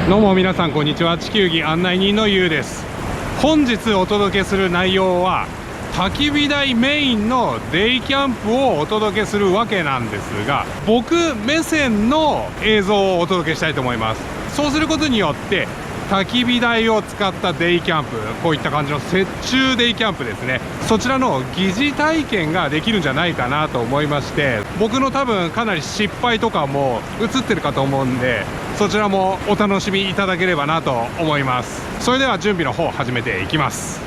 どうも皆さんこんにちは。地球儀案内人のゆうです。本日お届けする内容は焚き火台メインのデイキャンプをお届けするわけなんですが、僕目線の映像をお届けしたいと思います。そうすることによって焚き火台を使ったデイキャンプ、こういった感じの雪中デイキャンプですね、そちらの疑似体験ができるんじゃないかなと思いまして、僕の多分かなり失敗とかも映ってるかと思うんで、そちらもお楽しみいただければなと思います。それでは準備の方始めていきます。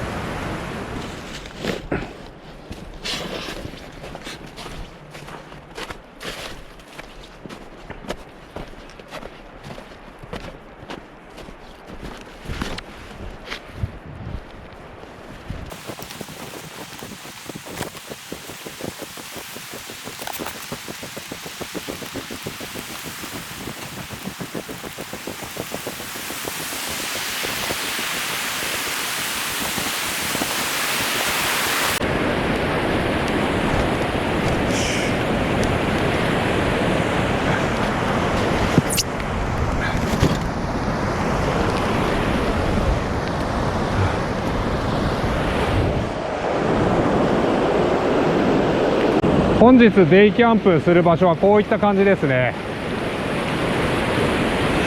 本日デイキャンプする場所はこういった感じですね。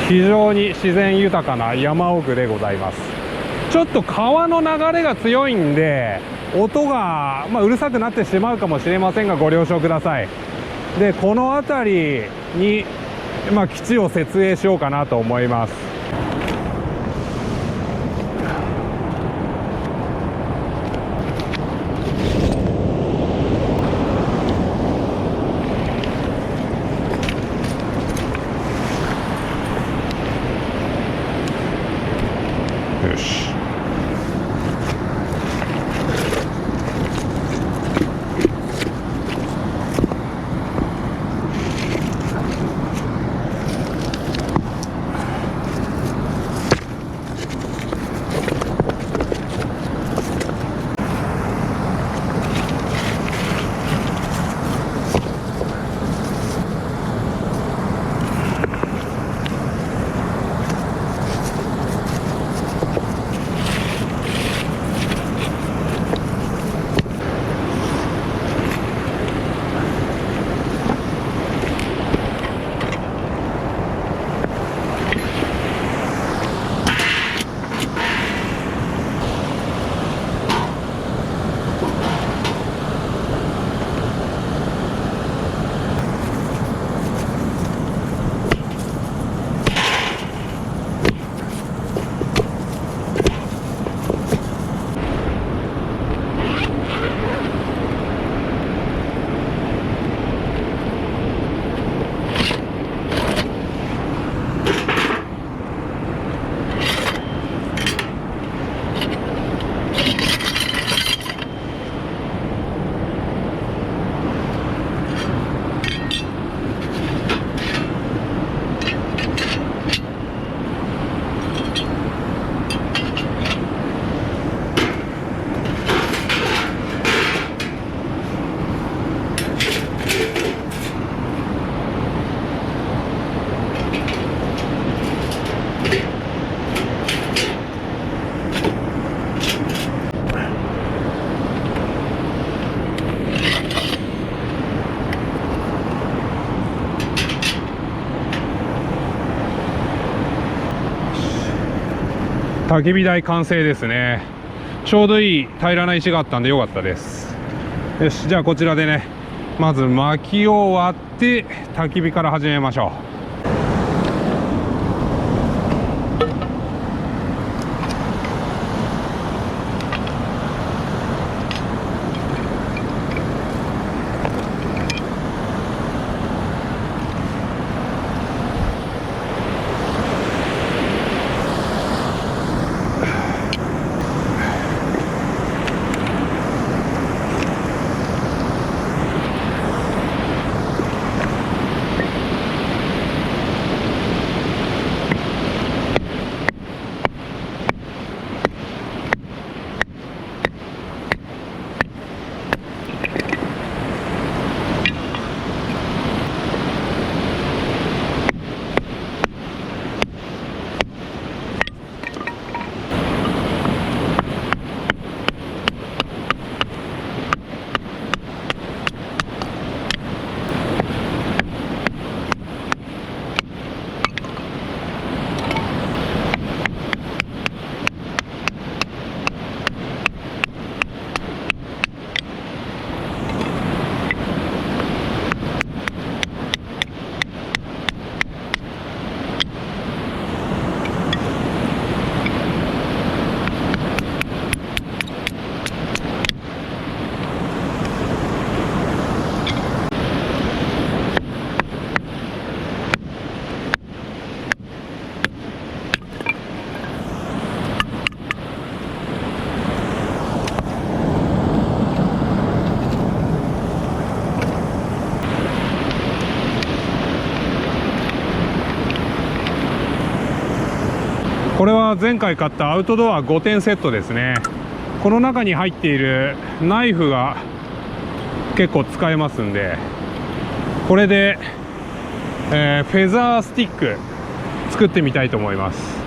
非常に自然豊かな山奥でございます。ちょっと川の流れが強いんで音が、うるさくなってしまうかもしれませんがご了承ください。でこの辺りに、基地を設営しようかなと思います。よし。焚き火台完成ですね。ちょうどいい平らな石があったんでよかったです。よし、じゃあこちらでね、まず薪を割って焚き火から始めましょう。これは前回買ったアウトドア5点セットですね。この中に入っているナイフが結構使えますんで、これで、フェザースティック作ってみたいと思います。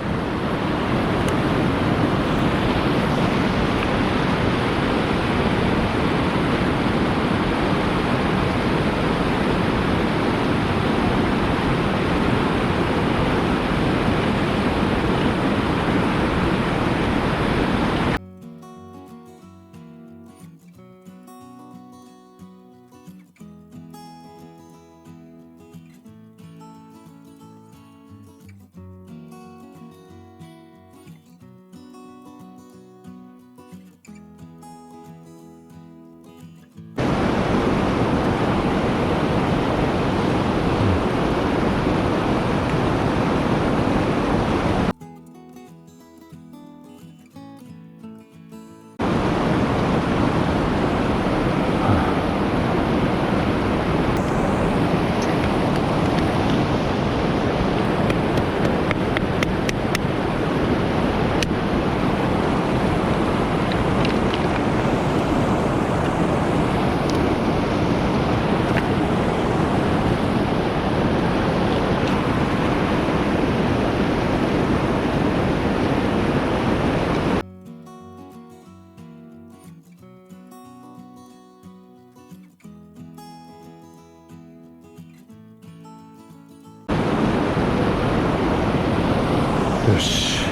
よし。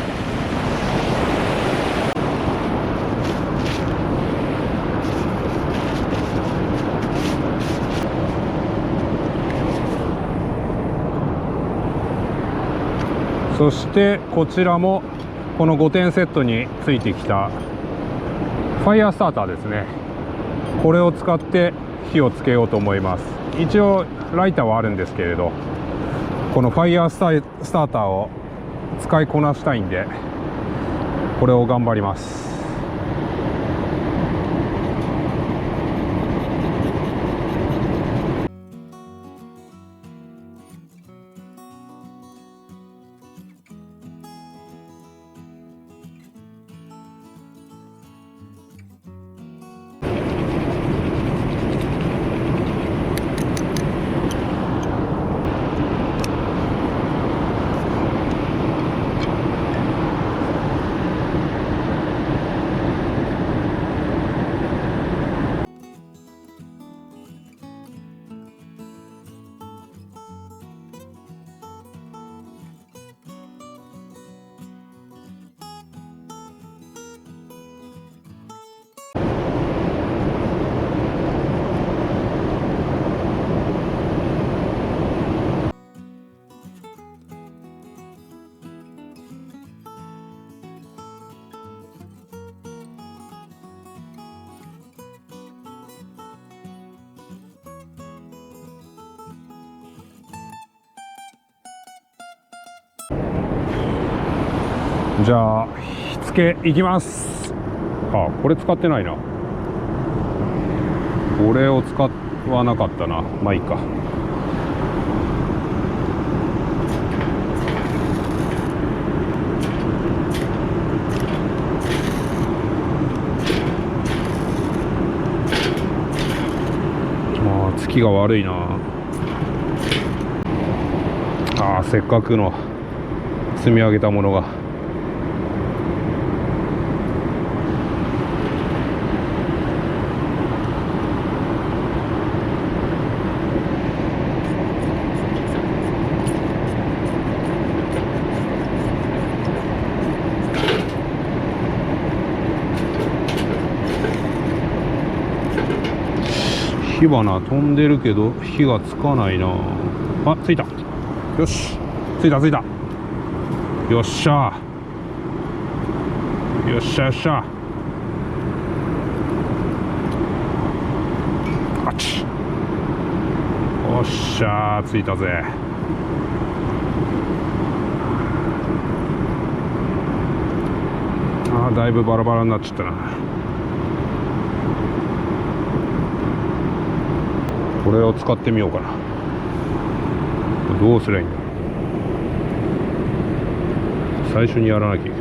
そしてこちらもこの5点セットについてきたファイヤースターターですね。これを使って火をつけようと思います。一応ライターはあるんですけれど、このファイヤースターターを使いこなしたいんで、これを頑張ります。じゃあ火付けいきます。あ、これ使ってないな。これを使わなかったな。まあいいか。まあ月が悪いな。あー、せっかくの積み上げたものが。火花飛んでるけど火がつかないな。あ、ついた。よし、ついたついた。よっしゃよっしゃよっしゃ。あっち。よっしゃー、ついたぜ。あー、だいぶバラバラになっちゃったな。これを使ってみようかな。どうすりゃいいんだ。最初にやらなきゃいけない。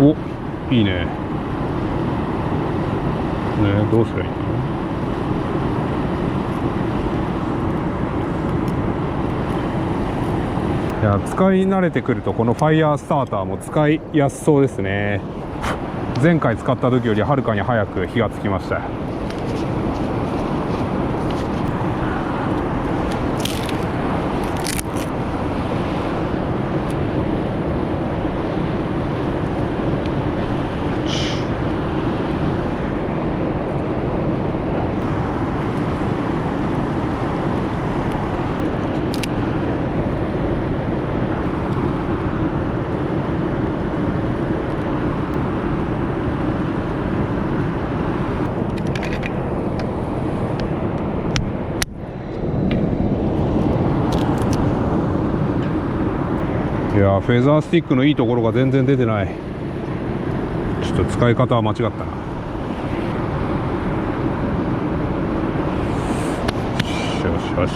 お、いいね。どうすればいいの？いや、使い慣れてくるとこのファイヤースターターも使いやすそうですね。前回使った時よりはるかに早く火がつきました。いやー、フェザースティックのいいところが全然出てない。ちょっと使い方は間違ったな。よしよしよし。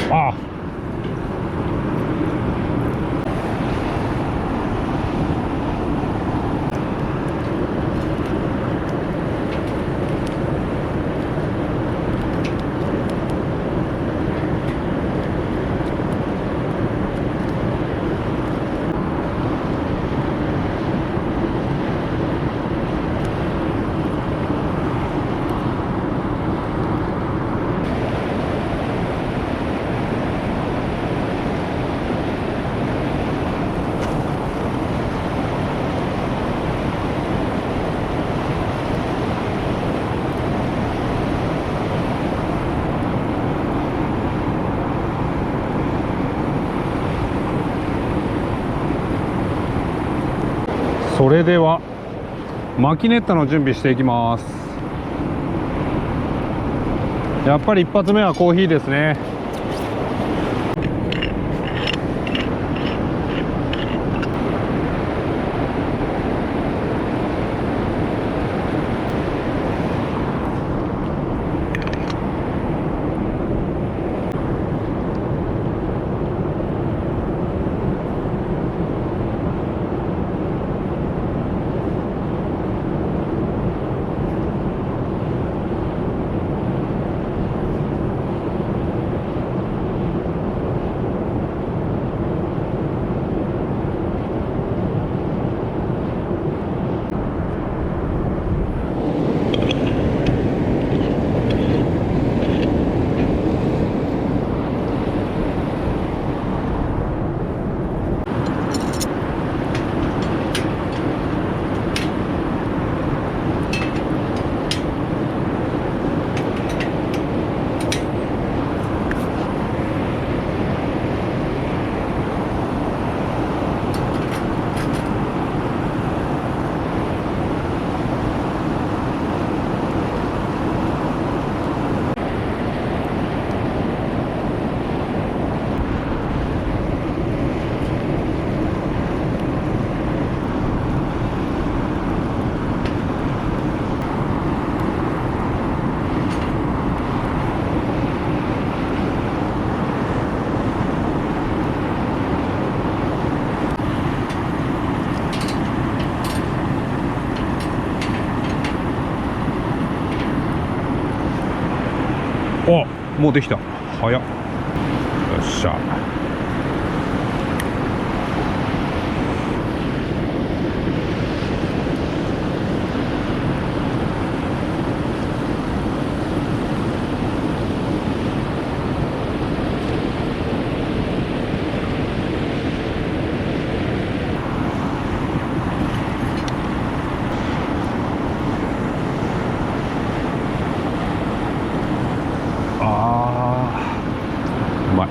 ああ、それではマキネッタの準備していきます。やっぱり一発目はコーヒーですね。あ、もうできた。早っ。よっしゃ。うまい。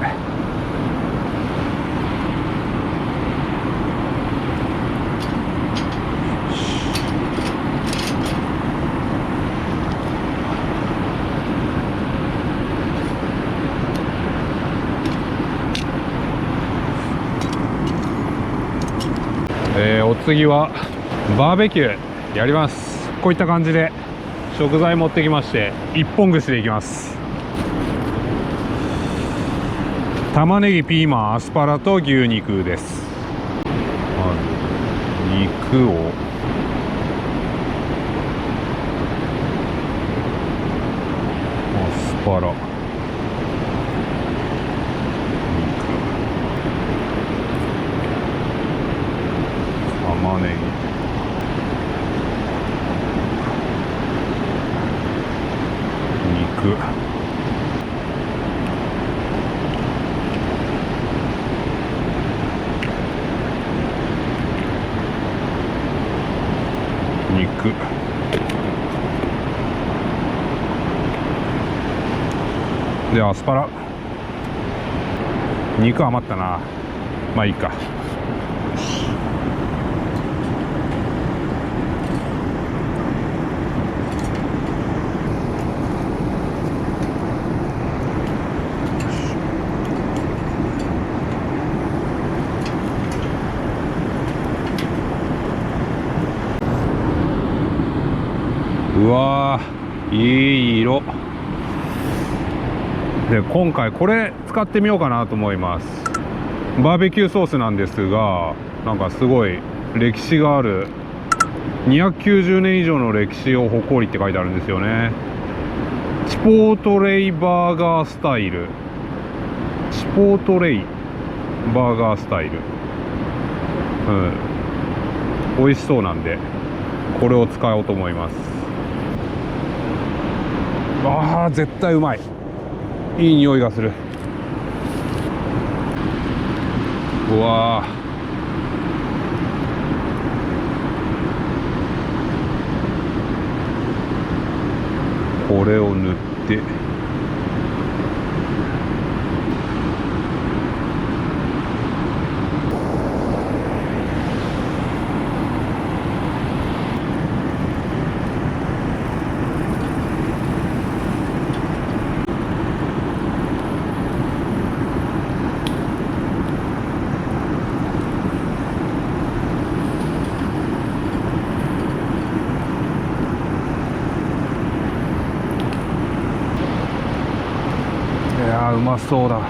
お次はバーベキューやります。こういった感じで食材持ってきまして一本串でいきます。玉ねぎ、ピーマン、アスパラと牛肉です。まず肉をアスパラ、玉ねぎ、肉、肉、でアスパラ、肉余ったな、まあいいか。うわー、いい色で、今回これ使ってみようかなと思います。バーベキューソースなんですが、なんかすごい歴史がある、290年以上の歴史を誇りって書いてあるんですよね。チポートレイバーガースタイル、チポートレイバーガースタイル、美味しそうなんでこれを使おうと思います。あー、絶対うまい。いい匂いがする。うわー、これを塗って、いやー、うまそうだ。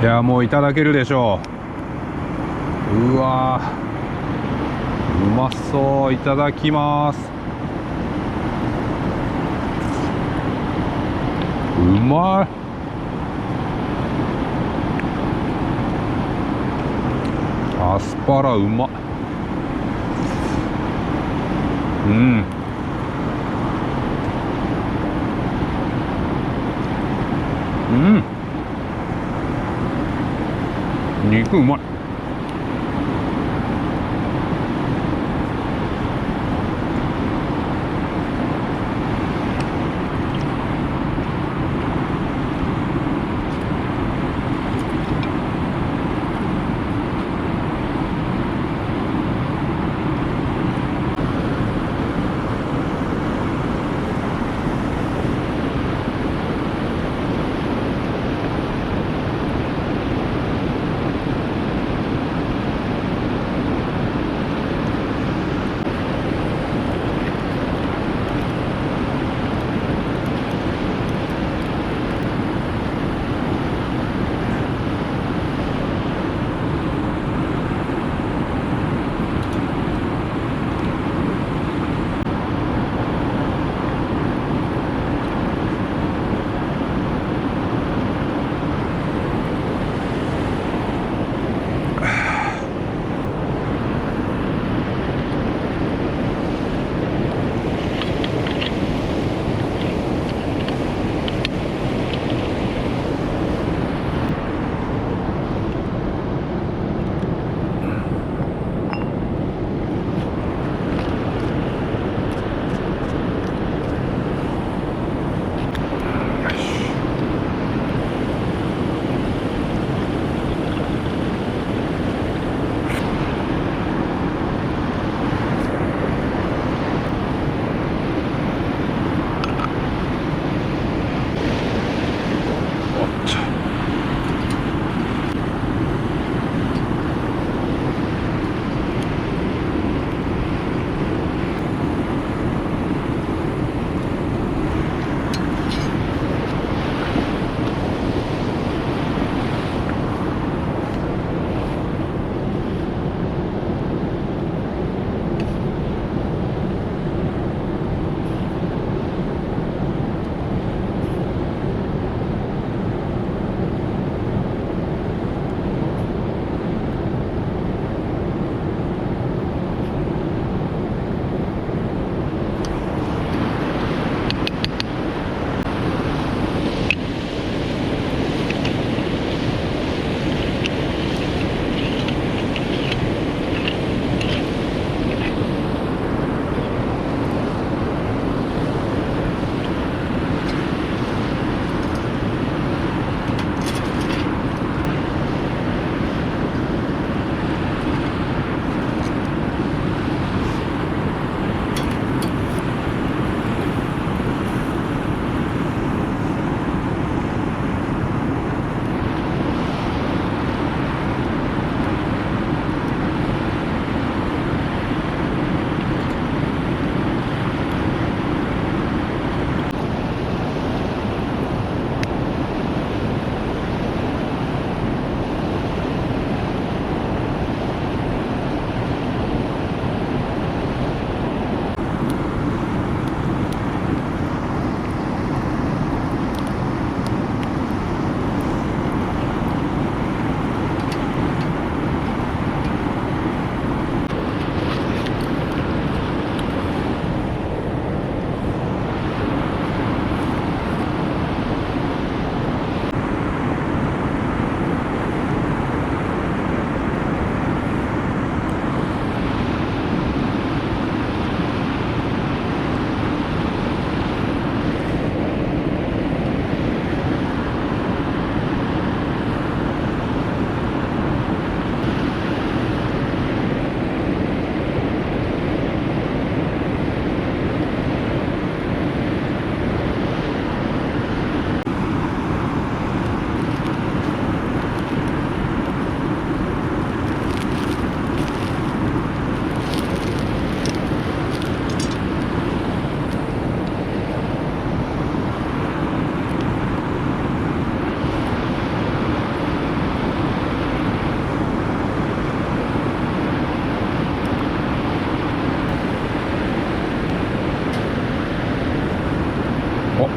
いや、もういただけるでしょう。うわー、うまそう。いただきます。うまい。アスパラうまっ。うん、うん、肉うまい。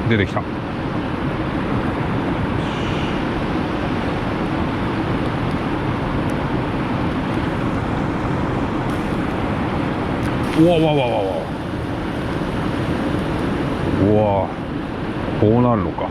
出てきた。うわわわわわうわ、こうなるのか。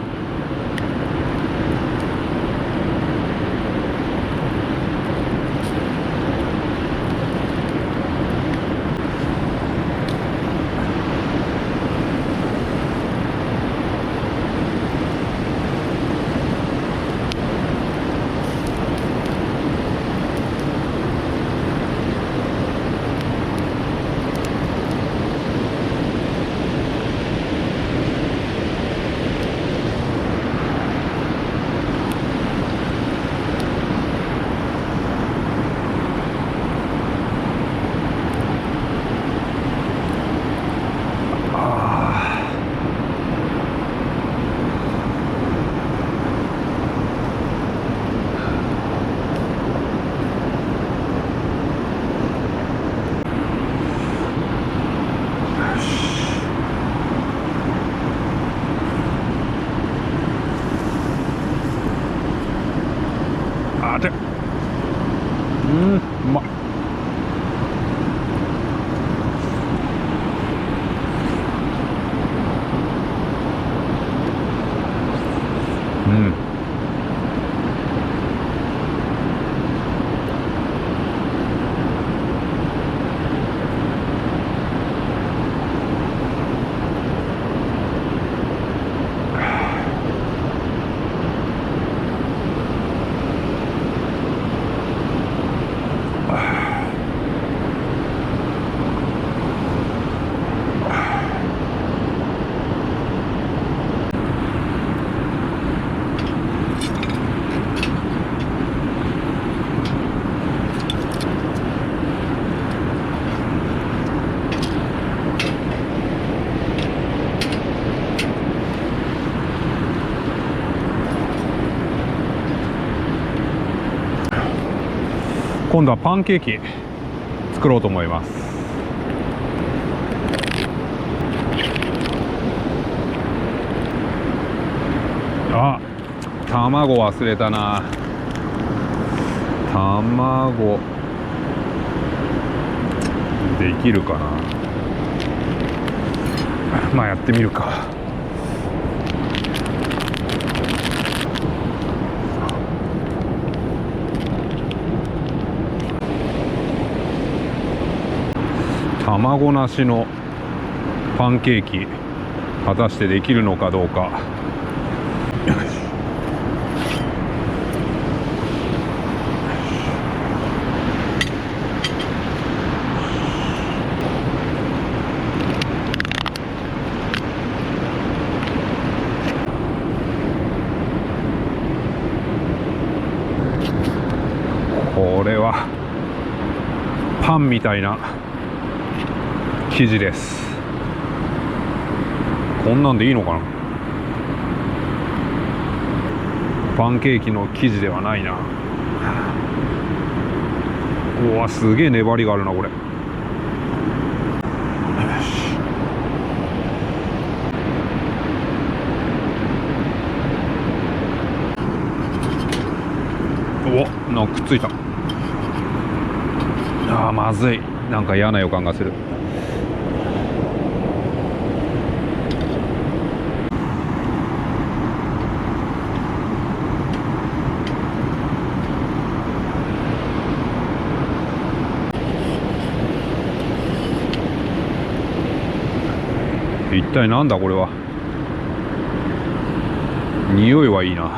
あて、うまっ。今度はパンケーキ作ろうと思います。あ、卵忘れたな。卵できるかな。まあやってみるか。卵なしのパンケーキ果たしてできるのかどうか。これはパンみたいな生地です。こんなんでいいのかな。パンケーキの生地ではないな。うわ、すげえ粘りがあるなこれ。お、なんかくっついた。あー、まずい。なんか嫌な予感がする。一体なんだこれは。匂いはいいな。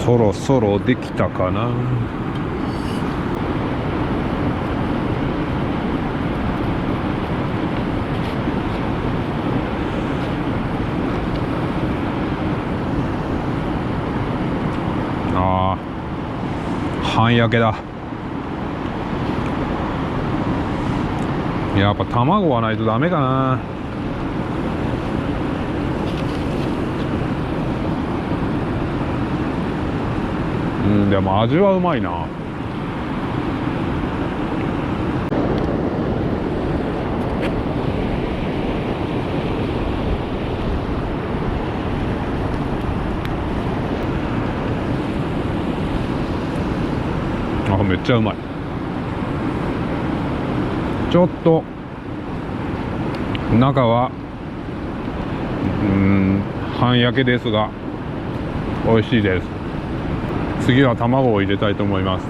そろそろできたかな。ああ、半焼けだ。やっぱ卵はないとダメかな。うん、でも味はうまいな。あ、めっちゃうまい。ちょっと中は半焼けですが美味しいです。次は卵を入れたいと思います。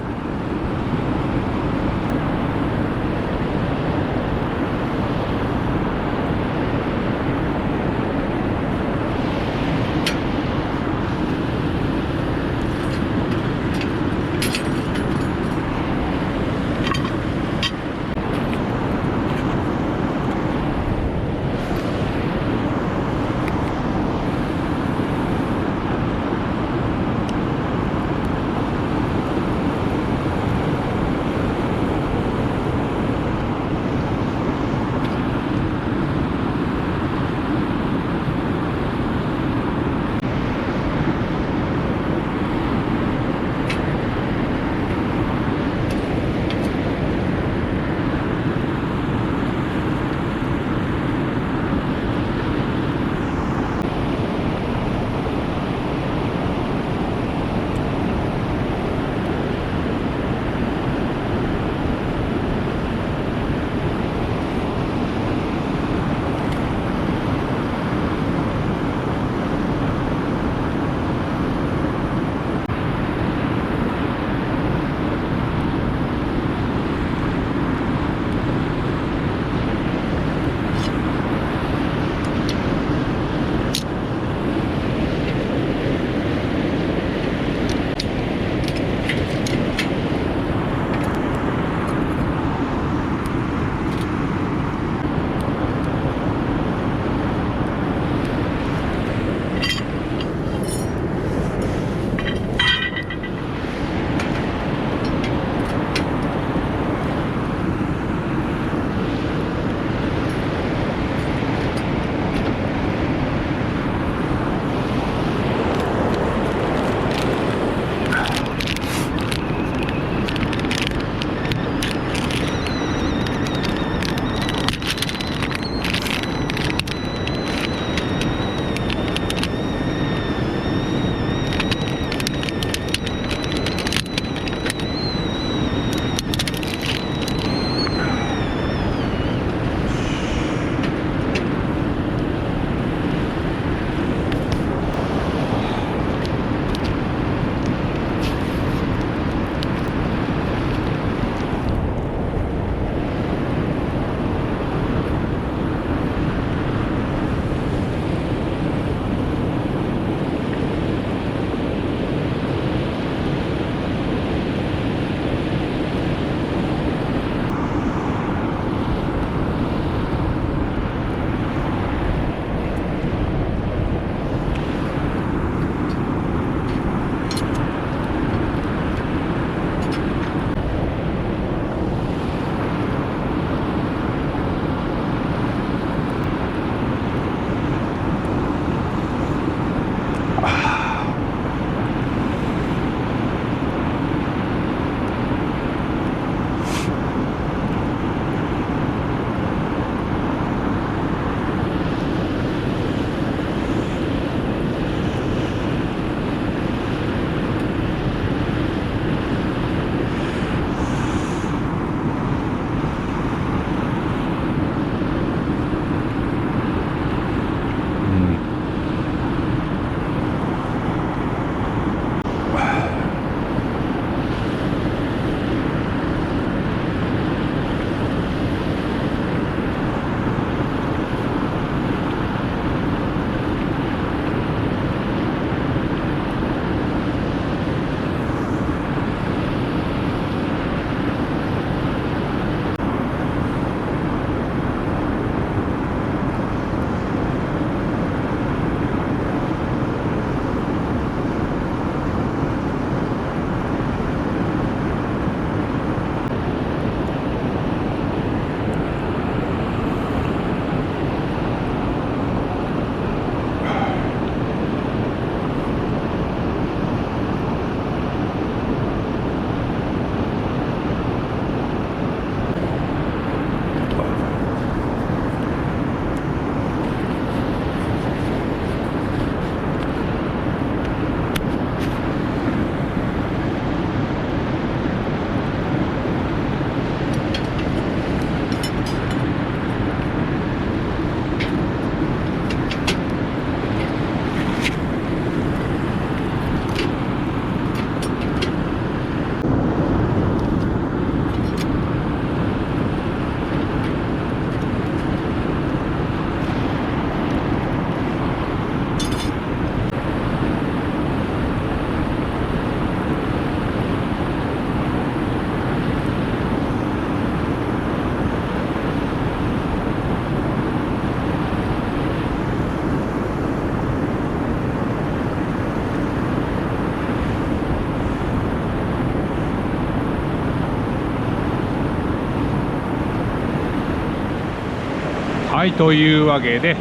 はい、というわけで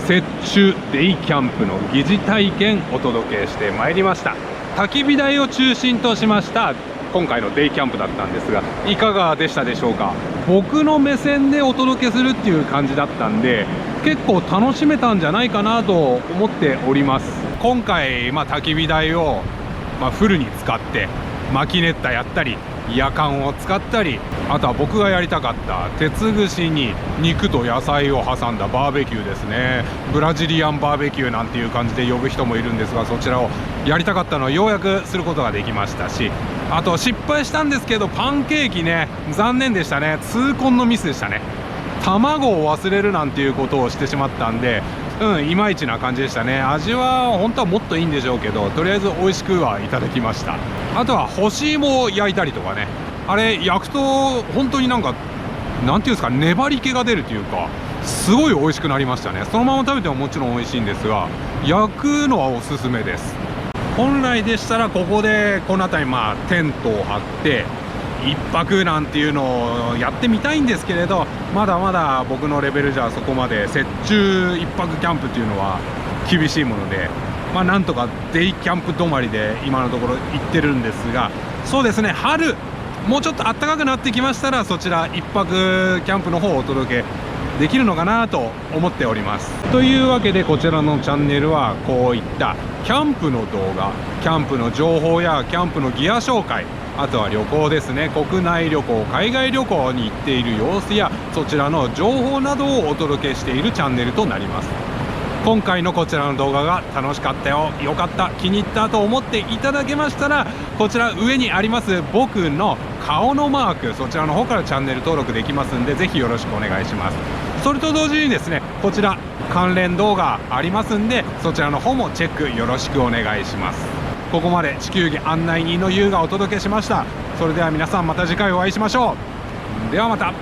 雪中デイキャンプの疑似体験お届けしてまいりました。焚き火台を中心としました今回のデイキャンプだったんですが、いかがでしたでしょうか。僕の目線でお届けするっていう感じだったんで、結構楽しめたんじゃないかなと思っております。今回、焚き火台を、フルに使って薪ネッタやったり夜間を使ったり、あとは僕がやりたかった鉄串に肉と野菜を挟んだバーベキューですね。ブラジリアンバーベキューなんていう感じで呼ぶ人もいるんですが、そちらをやりたかったのをようやくすることができましたし、あと失敗したんですけどパンケーキね、残念でしたね。痛恨のミスでしたね。卵を忘れるなんていうことをしてしまったんで、いまいちな感じでしたね。味は本当はもっといいんでしょうけど、とりあえず美味しくはいただきました。あとは干し芋を焼いたりとかね、あれ焼くと本当になんていうんですか、粘り気が出るというか、すごい美味しくなりましたね。そのまま食べてももちろん美味しいんですが、焼くのはおすすめです。本来でしたらここでこの辺りテントを張って一泊なんていうのをやってみたいんですけれど、まだまだ僕のレベルじゃそこまで雪中一泊キャンプっていうのは厳しいもので、なんとかデイキャンプ止まりで今のところ行ってるんですが、そうですね、春もうちょっと暖かくなってきましたら、そちら一泊キャンプの方をお届けできるのかなと思っております。というわけでこちらのチャンネルはこういったキャンプの動画、キャンプの情報やキャンプのギア紹介、あとは旅行ですね、国内旅行海外旅行に行っている様子やそちらの情報などをお届けしているチャンネルとなります。今回のこちらの動画が楽しかったよ、良かった、気に入ったと思っていただけましたら、こちら上にあります僕の顔のマーク、そちらの方からチャンネル登録できますんで、ぜひよろしくお願いします。それと同時にですね、こちら関連動画ありますんで、そちらの方もチェックよろしくお願いします。ここまで地球儀案内人のゆうがお届けしました。それでは皆さんまた次回お会いしましょう。ではまた。